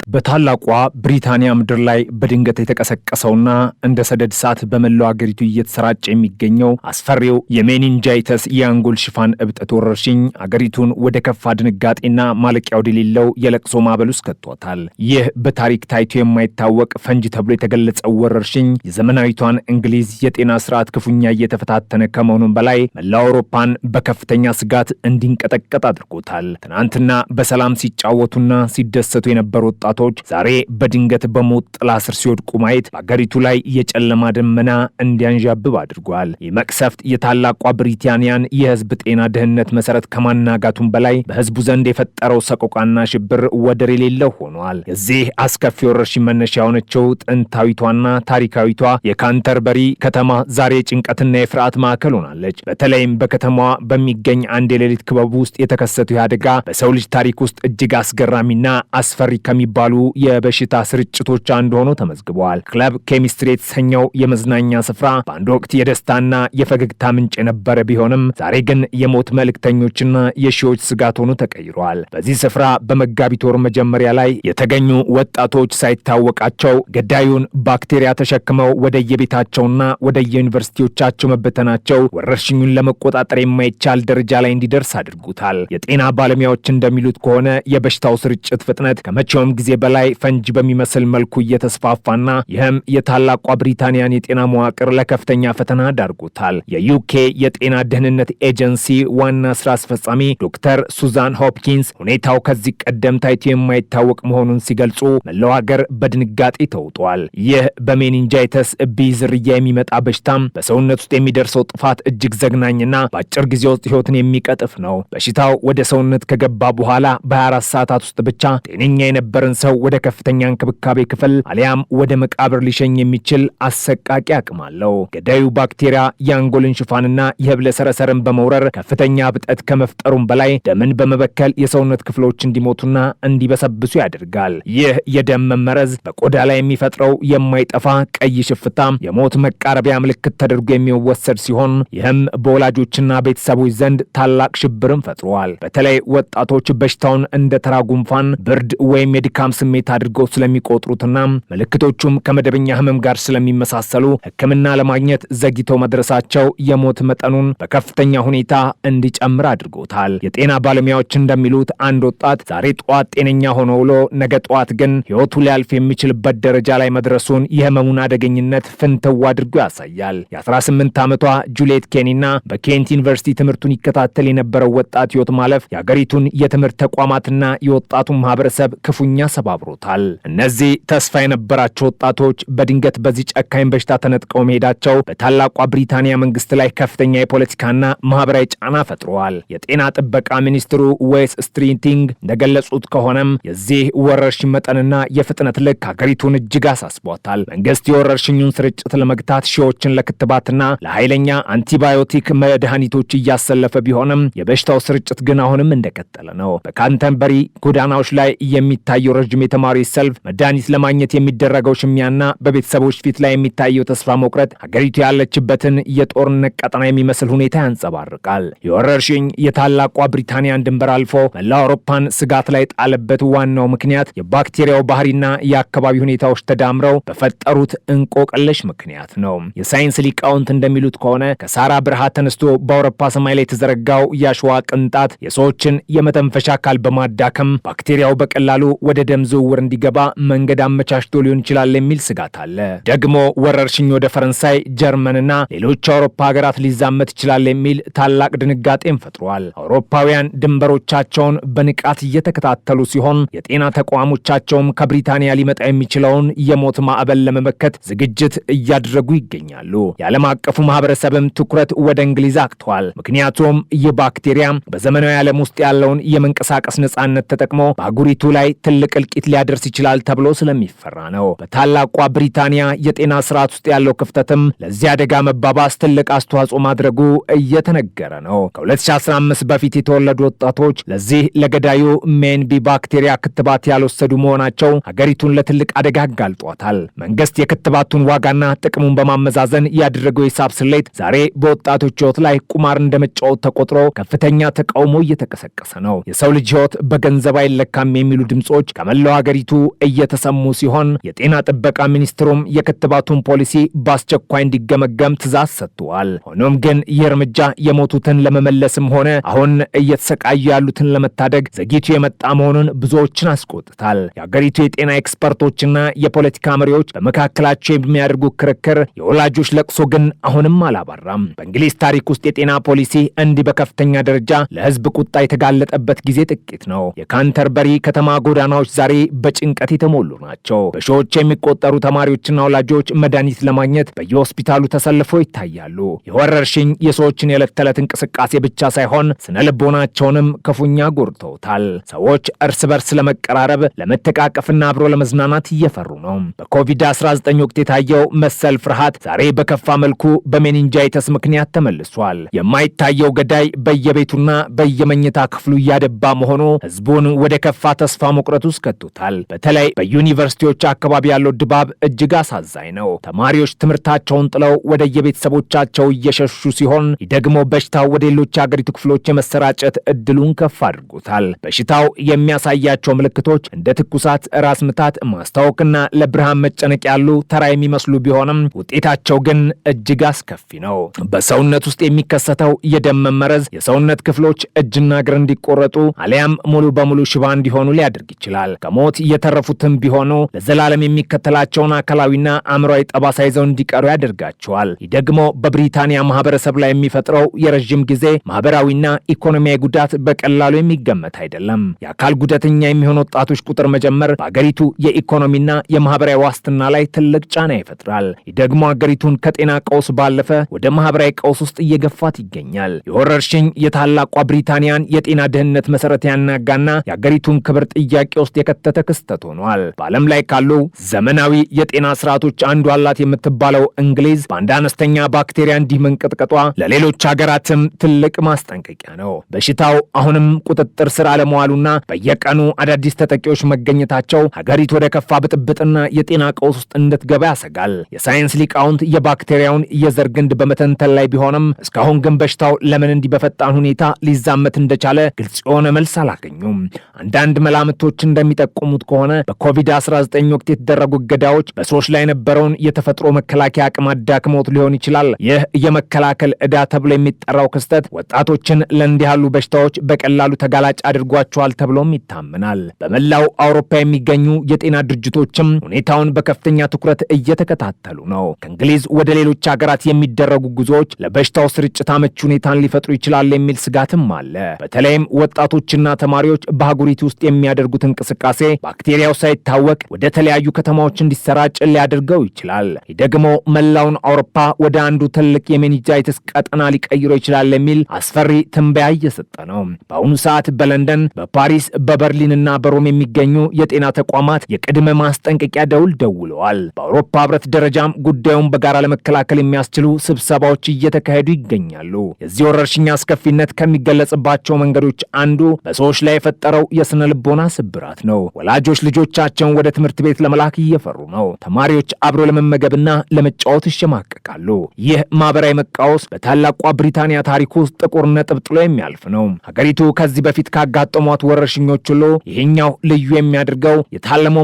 በታላቋ ብሪታንያ ምድር ላይ በድንገት የተቀሰቀሰውና እንደ ሰደድ እሳት በመላው አገሪቱ እየተሰራጨ የሚገኘው አስፈሪው የሜኒንጃይተስ የአንጎል ሽፋን እብጠት ወረርሽኝ አገሪቱን ወደ ከፋ ድንጋጤና ማለቂያ ወደሌለው የለቅሶ ማዕበል ውስጥ ከቷታል። ይህ በታሪክ ታይቶ የማይታወቅ ፈንጅ ተብሎ የተገለጸው ወረርሽኝ የዘመናዊቷን እንግሊዝ የጤና ስርዓት ክፉኛ እየተፈታተነ ከመሆኑም በላይ መላው አውሮፓን በከፍተኛ ስጋት እንዲንቀጠቀጥ አድርጎታል። ትናንትና በሰላም ሲጫወቱና ሲደሰቱ የነበሩ ወጣቶች ዛሬ በድንገት በሞት ጥላ ስር ሲወድቁ ማየት በአገሪቱ ላይ የጨለማ ደመና እንዲያንዣብብ አድርጓል። ይህ መቅሰፍት የታላቋ ብሪታንያን የህዝብ ጤና ደህንነት መሰረት ከማናጋቱም በላይ በህዝቡ ዘንድ የፈጠረው ሰቆቃና ሽብር ወደር የሌለው ሆኗል። የዚህ አስከፊ ወረርሽኝ መነሻ የሆነችው ጥንታዊቷና ታሪካዊቷ የካንተርበሪ ከተማ ዛሬ ጭንቀትና የፍርሃት ማዕከል ሆናለች። በተለይም በከተማዋ በሚገኝ አንድ የሌሊት ክበብ ውስጥ የተከሰተው አደጋ በሰው ልጅ ታሪክ ውስጥ እጅግ አስገራሚና አስፈሪ ከሚባሉ የበሽታ ስርጭቶች አንዱ ሆኖ ተመዝግበዋል። ክለብ ኬሚስትሪ የተሰኘው የመዝናኛ ስፍራ በአንድ ወቅት የደስታና የፈገግታ ምንጭ የነበረ ቢሆንም ዛሬ ግን የሞት መልእክተኞችና የሺዎች ስጋት ሆኖ ተቀይሯል። በዚህ ስፍራ በመጋቢት ወር መጀመሪያ ላይ የተገኙ ወጣቶች ሳይታወቃቸው ገዳዩን ባክቴሪያ ተሸክመው ወደየቤታቸውና ወደየዩኒቨርሲቲዎቻቸው መበተናቸው ወረርሽኙን ለመቆጣጠር የማይቻል ደረጃ ላይ እንዲደርስ አድርጉታል። የጤና ባለሙያዎች እንደሚሉት ከሆነ የበሽታው ስርጭት ፍጥነት ከመቼውም ጊዜ በላይ ፈንጅ በሚመስል መልኩ እየተስፋፋና ይህም የታላቋ ብሪታንያን የጤና መዋቅር ለከፍተኛ ፈተና ዳርጎታል። የዩኬ የጤና ደህንነት ኤጀንሲ ዋና ስራ አስፈጻሚ ዶክተር ሱዛን ሆፕኪንስ ሁኔታው ከዚህ ቀደም ታይቶ የማይታወቅ መሆኑን ሲገልጹ መላው ሀገር በድንጋጤ ተውጧል። ይህ በሜኒንጃይተስ ቢ ዝርያ የሚመጣ በሽታም በሰውነት ውስጥ የሚደርሰው ጥፋት እጅግ ዘግናኝና በአጭር ጊዜ ውስጥ ህይወትን የሚቀጥፍ ነው። በሽታው ወደ ሰውነት ከገባ በኋላ በ24 ሰዓታት ውስጥ ብቻ ጤነኛ የነበረን ሰው ወደ ከፍተኛ እንክብካቤ ክፍል አሊያም ወደ መቃብር ሊሸኝ የሚችል አሰቃቂ አቅም አለው። ገዳዩ ባክቴሪያ የአንጎልን ሽፋንና የህብለ ሰረሰርን በመውረር ከፍተኛ እብጠት ከመፍጠሩም በላይ ደምን በመበከል የሰውነት ክፍሎች እንዲሞቱና እንዲበሰብሱ ያደርጋል። ይህ የደም መመረዝ በቆዳ ላይ የሚፈጥረው የማይጠፋ ቀይ ሽፍታ የሞት መቃረቢያ ምልክት ተደርጎ የሚወሰድ ሲሆን ይህም በወላጆችና ቤተሰቦች ዘንድ ታላቅ ሽብርን ፈጥሯል። በተለይ ወጣቶች በሽታውን እንደ ተራ ጉንፋን፣ ብርድ ወይም የድካም ስሜት አድርገው ስለሚቆጥሩትና ምልክቶቹም ከመደበኛ ህመም ጋር ስለሚመሳሰሉ ሕክምና ለማግኘት ዘግይተው መድረሳቸው የሞት መጠኑን በከፍተኛ ሁኔታ እንዲጨምር አድርጎታል። የጤና ባለሙያዎች እንደሚሉት አንድ ወጣት ዛሬ ጠዋት ጤነኛ ሆኖ ውሎ ነገ ጠዋት ግን ህይወቱ ሊያልፍ የሚችልበት ደረጃ ላይ መድረሱን የህመሙን አደገኝነት ፍንትው አድርጎ ያሳያል። የ18 ዓመቷ ጁሊየት ኬኒና በኬንት ዩኒቨርሲቲ ትምህርቱን ይከታተል የነበረው ወጣት ህይወት ማለፍ የአገሪቱን የትምህርት ተቋማትና የወጣቱን ማህበረሰብ ክፉኛ ሰባብሮታል። እነዚህ ተስፋ የነበራቸው ወጣቶች በድንገት በዚህ ጨካኝ በሽታ ተነጥቀው መሄዳቸው በታላቋ ብሪታንያ መንግስት ላይ ከፍተኛ የፖለቲካና ማህበራዊ ጫና ፈጥረዋል። የጤና ጥበቃ ሚኒስትሩ ዌስ ስትሪቲንግ እንደገለጹት ከሆነም የዚህ ወረርሽኝ መጠንና የፍጥነት ልክ ሀገሪቱን እጅግ አሳስቧታል። መንግስት የወረርሽኙን ስርጭት ለመግታት ሺዎችን ለክትባትና ለኃይለኛ አንቲባዮቲክ መድኃኒቶች እያሰለፈ ቢሆንም የበሽታው ስርጭት ግን አሁንም እንደቀጠለ ነው። በካንተርበሪ ጎዳናዎች ላይ የሚታየው ረጅም የተማሪዎች ሰልፍ፣ መድኃኒት ለማግኘት የሚደረገው ሽሚያና በቤተሰቦች ፊት ላይ የሚታየው ተስፋ መቁረጥ ሀገሪቱ ያለችበትን የጦርነት ቀጠና የሚመስል ሁኔታ ያንጸባርቃል። የወረርሽኝ የታላቋ ብሪታንያን ድንበር አልፎ መላው አውሮፓን ስጋት ላይ ጣለበት ዋናው ምክንያት የባክቴሪያው ባህሪና የአካባቢ ሁኔታዎች ተዳምረው በፈጠሩት እንቆቅልሽ ምክንያት ነው። የሳይንስ ሊቃውንት እንደሚሉት ከሆነ ከሳራ በረሃ ተነስቶ በአውሮፓ ሰማይ ላይ የተዘረጋው የአሸዋ ቅንጣት የሰዎችን የመተንፈሻ አካል በማዳከም ባክቴሪያው በቀላሉ ወደ ደም ዝውውር እንዲገባ መንገድ አመቻችቶ ሊሆን ይችላል የሚል ስጋት አለ። ደግሞ ወረርሽኝ ወደ ፈረንሳይ፣ ጀርመንና ሌሎች አውሮፓ ሀገራት ሊዛመት ይችላል የሚል ታላቅ ድንጋጤን ፈጥሯል። አውሮፓውያን ድንበሮቻቸውን በንቃት እየተከታተሉ ሲሆን የጤና ተቋሞቻቸውም ከብሪታንያ ሊመጣ የሚችለውን የሞት ማዕበል ለመመከት ዝግጅት እያደረጉ ይገኛሉ። የዓለም አቀፉ ማህበረሰብም ትኩረት ወደ እንግሊዝ አቅቷል። ምክንያቱም ይህ ባክቴሪያ በዘመናዊ ዓለም ውስጥ ያለውን የመንቀሳቀስ ነጻነት ተጠቅሞ በአህጉሪቱ ላይ ትልቅ እልቂት ሊያደርስ ይችላል ተብሎ ስለሚፈራ ነው። በታላቋ ብሪታንያ የጤና ስርዓት ውስጥ ያለው ክፍተትም ለዚህ አደጋ መባባስ ትልቅ አስተዋጽኦ ማድረጉ እየተነገረ ነው። ከ2015 በፊት የተወለዱ ወጣቶች ለዚህ ለገዳዩ ሜንቢ ባክቴሪያ ክትባት ያልወሰዱ መሆናቸው ሀገሪቱን ለትልቅ አደጋ አጋልጧታል። መንግስት የክትባቱን ዋጋና ጥቅሙን በማመዛዘን ያደረገው የሂሳብ ስሌት ዛሬ በወጣቶች ህይወት ላይ ቁማር እንደመጫወት ተቆጥሮ ከፍተኛ ተቃውሞ እየተቀሰቀሰ ነው። የሰው ልጅ ህይወት በገንዘብ አይለካም የሚሉ ድምጾች ከመላው ሀገሪቱ እየተሰሙ ሲሆን የጤና ጥበቃ ሚኒስትሩም የክትባቱን ፖሊሲ በአስቸኳይ እንዲገመገም ትዕዛዝ ሰጥቷል። ሆኖም ግን ይህ እርምጃ የሞቱትን ለመመለስም ሆነ አሁን እየተሰቃዩ ያሉትን ለመታደግ ዘግይቶ የመጣ መሆኑን ብዙዎችን አስቆጥታል። የሀገሪቱ የጤና ኤክስፐርቶችና የፖለቲካ መሪዎች በመካከላቸው የሚያደርጉ ክርክር፣ የወላጆች ለቅሶ ግን አሁንም አላባራም። በእንግሊዝ ታሪክ ውስጥ የጤና ፖሊሲ እንዲህ በከፍተኛ ደረጃ ለህዝብ ቁጣ የተጋለጠበት ጊዜ ጥቂት ነው። የካንተርበሪ ከተማ ጎዳናዎች ዛሬ በጭንቀት የተሞሉ ናቸው። በሺዎች የሚቆጠሩ ተማሪዎችና ወላጆች መድኃኒት ለማግኘት በየሆስፒታሉ ተሰልፈው ይታያሉ። የወረርሽኝ የሰዎችን የዕለት ተዕለት እንቅስቃሴ ብቻ ሳይሆን ስነ ልቦናቸውንም ክፉኛ ጎድተውታል። ሰዎች እርስ በርስ ለመቀራረብ፣ ለመተቃቀፍና አብሮ ለመዝናናት እየፈሩ ነው። በኮቪድ-19 ወቅት የታየው መሰል ፍርሃት ዛሬ በከፋ መልኩ በሜኒንጃይተስ ምክንያት ተመልሷል። የማይታየው ገዳይ በየቤቱና በየመኝታ ክፍሉ እያደባ መሆኑ ህዝቡን ወደ ከፋ ተስፋ መቁረጥ ውስጥ ከቶታል። በተለይ በዩኒቨርሲቲዎች አካባቢ ያለው ድባብ እጅግ አሳዛኝ ነው። ተማሪዎች ትምህርታቸውን ጥለው ወደ የቤተሰቦቻቸው እየሸሹ ሲሆን፣ ይህ ደግሞ በሽታው ወደ ሌሎች የአገሪቱ ክፍሎች የመሰራጨት እድሉን ከፍ አድርጎታል። በሽታው የሚያሳያቸው ምልክቶች እንደ ትኩሳት፣ ራስ ምታት፣ ማስታወክና ለብርሃን መጨነቅ ያሉ ተራ የሚመስሉ ቢሆንም ውጤታቸው ግን እጅግ አስከፊ ነው። በሰውነት ውስጥ የሚከሰተው የደም መመረዝ የሰውነት ክፍሎች እጅና እግር እንዲቆረጡ አሊያም ሙሉ በሙሉ ሽባ እንዲሆኑ ሊያደርግ ይችላል። ከሞት የተረፉትም ቢሆኑ ለዘላለም የሚከተላቸውን አካላዊና አእምሯዊ ጠባሳ ይዘው እንዲቀሩ ያደርጋቸዋል። ይህ ደግሞ በብሪታንያ ማህበረሰብ ላይ የሚፈጥረው የረዥም ጊዜ ማህበራዊና ኢኮኖሚያዊ ጉዳት በቀላሉ የሚገመት አይደለም። የአካል ጉዳተኛ የሚሆኑ ወጣቶች ቁጥር መጨመር በአገሪቱ የኢኮኖሚና የማህበራዊ ዋስትና ላይ ትልቅ ጫና ይፈጥራል። ይህ ደግሞ አገሪቱን ከጤና ቀውስ ባለፈ ወደ ማህበራዊ ቀውስ ውስጥ እየገፋት ይገኛል። የወረርሽኝ የታላቋ ብሪታንያን የጤና ደህንነት መሰረት ያናጋና የአገሪቱን ክብር ጥያቄ ውስጥ የከተተ ክስተት ሆኗል። በዓለም ላይ ካሉ ዘመናዊ የጤና ስርዓቶች አንዱ አላት የምትባለው እንግሊዝ በአንድ አነስተኛ ባክቴሪያ እንዲህ መንቀጥቀጧ ለሌሎች ሀገራትም ትልቅ ማስጠንቀቂያ ነው። በሽታው አሁንም ቁጥጥር ስር አለመዋሉና በየቀኑ አዳዲስ ተጠቂዎች መገኘታቸው ሀገሪቱ ወደ ከፋ ብጥብጥና የጤና ቀውስ ውስጥ እንድትገባ ያሰጋል። የሳይንስ ሊቃውንት የባክቴሪያውን የዘር ግንድ በመተንተን ላይ ቢሆንም እስካሁን ግን በሽታው ለምን እንዲህ በፈጣን ሁኔታ ሊዛመት እንደቻለ ግልጽ የሆነ መልስ አላገኙም። አንዳንድ መላምቶች እንደሚጠቁሙት ከሆነ በኮቪድ-19 ወቅት የተደረጉ እገዳዎች በሰዎች ላይ የነበረውን የተፈጥሮ መከላከያ አቅም አዳክመውት ሊሆን ይችላል። ይህ የመከላከል ዕዳ ተብሎ የሚጠራው ክስተት ወጣቶችን ለእንዲህ ያሉ በሽታዎች በቀላሉ ተጋላጭ አድርጓቸዋል ተብሎም ይታመናል። በመላው አውሮፓ የሚገኙ የጤና ድርጅቶችም ሁኔታውን በከፍተኛ ትኩረት እየተከታተሉ ነው። ከእንግሊዝ ወደ ሌሎች ሀገራት የሚደረጉ ጉዞዎች ለበሽታው ስርጭት አመቺ ሁኔታን ሊፈጥሩ ይችላል የሚል ስጋትም አለ። በተለይም ወጣቶችና ተማሪዎች በአህጉሪቱ ውስጥ የሚያደርጉት እንቅስቃሴ ባክቴሪያው ሳይታወቅ ወደ ተለያዩ ከተማዎች እንዲሰራጭ ሊያደርገው ይችላል። ይህ ደግሞ መላውን አውሮፓ ወደ አንዱ ትልቅ የሜኒንጃይተስ ቀጠና ሊቀይረው ይችላል የሚል አስፈሪ ትንበያ እየሰጠ ነው። በአሁኑ ሰዓት በለንደን፣ በፓሪስ፣ በበርሊንና በሮም የሚገኙ የጤና ተቋማት የቅድመ ማስጠንቀቂያ ደውል ደውለዋል። በአውሮፓ ህብረት ደረጃም ጉዳዩን በጋራ ለመከላከል የሚያስችሉ ስብሰባዎች እየተካሄዱ ይገኛሉ። የዚህ ወረርሽኝ አስከፊነት ከሚገለጽባቸው መንገዶች አንዱ በሰዎች ላይ የፈጠረው የስነ ልቦና ስብራት ነው። ወላጆች ልጆቻቸውን ወደ ትምህርት ቤት ለመላክ እየፈሩ ነው። ተማሪዎች አብሮ ለመመገብና ለመጫወት ይሸማቀቃሉ። ይህ ማህበራዊ መቃወስ በታላቋ ብሪታንያ ታሪክ ውስጥ ጥቁር ነጥብ ጥሎ የሚያልፍ ነው። ሀገሪቱ ከዚህ በፊት ካጋጠሟት ወረርሽኞች ሁሉ ይሄኛው ልዩ የሚያደርገው የታለመው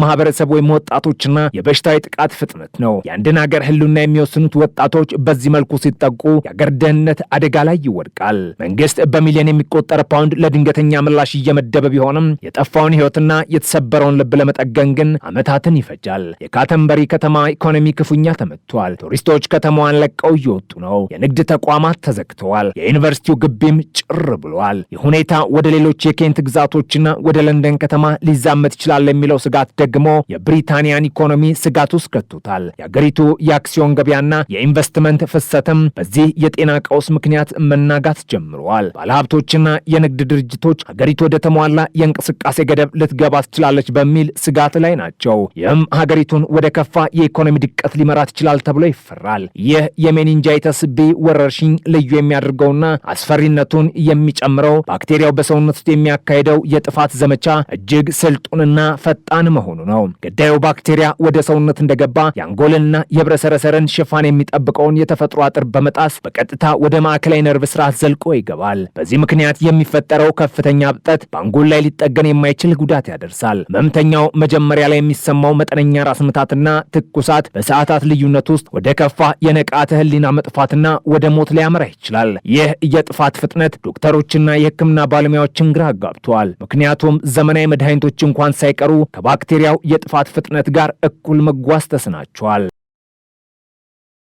ማህበረሰብ ወይም ወጣቶችና የበሽታዊ ጥቃት ፍጥነት ነው። የአንድን ሀገር ህልውና የሚወስኑት ወጣቶች በዚህ መልኩ ሲጠቁ የአገር ደህንነት አደጋ ላይ ይወድቃል። መንግስት በሚሊዮን የሚቆጠር ፓውንድ ለድንገተኛ ምላሽ እየመደበ ቢሆንም የጠፋውን ህይወትና የተሰበረውን ልብ ለመጠገን ግን ዓመታትን ይፈጃል። የካተንበሪ ከተማ ኢኮኖሚ ክፉኛ ተመቷል። ቱሪስቶች ከተማዋን ለቀው እየወጡ ነው። የንግድ ተቋማት ተዘግተዋል። የዩኒቨርሲቲው ግቢም ጭር ብሏል። ይህ ሁኔታ ወደ ሌሎች የኬንት ግዛቶችና ወደ ለንደን ከተማ ሊዛመት ይችላል የሚለው ስጋት ደግሞ የብሪታንያን ኢኮኖሚ ስጋት ውስጥ ከቶታል። የአገሪቱ የአክሲዮን ገበያና የኢንቨስትመንት ፍሰትም በዚህ የጤና ቀውስ ምክንያት መናጋት ጀምረዋል። ባለሀብቶችና የንግድ ድርጅቶች ሀገሪቱ ወደ ተሟላ የእንቅስቃሴ ገደብ ልትገባ ትችላለች በሚል ስጋት ላይ ናቸው። ይህም ሀገሪቱን ወደ ከፋ የኢኮኖሚ ድቀት ሊመራት ይችላል ተብሎ ይፈራል። ይህ የሜኒንጃይተስ ቢ ወረርሽኝ ልዩ የሚያደርገውና አስፈሪነቱን የሚጨምረው ባክቴሪያው በሰውነት ውስጥ የሚያካሄደው የጥፋት ዘመቻ እጅግ ስልጡንና ፈጣን መሆኑ ነው። ገዳዩ ባክቴሪያ ወደ ሰውነት እንደገባ የአንጎልና የህብረሰረሰርን ሽፋን የሚጠብቀውን የተፈጥሮ አጥር በመጣስ በቀጥታ ወደ ማዕከላዊ ነርቭ ስርዓት ዘልቆ ይገባል። በዚህ ምክንያት የሚፈጠረው ከፍተኛ እብጠት በአንጎል ላይ ሊጠገን የማይችል ጉዳት ያደርሳል። ህመምተኛው መጀመሪያ ላይ የሚሰማው መጠነኛ ራስ ምታትና ትኩሳት በሰዓታት ልዩነት ውስጥ ወደ ከፋ የንቃተ ህሊና መጥፋትና ወደ ሞት ሊያመራ ይችላል። ይህ የጥፋት ፍጥነት ዶክተሮችና የህክምና ባለሙያዎችን ግራ አጋብተዋል። ምክንያቱም ዘመናዊ መድኃኒቶች እንኳን ሳይቀሩ ከባክቴሪያው የጥፋት ፍጥነት ጋር እኩል መጓዝ ተስናቸዋል።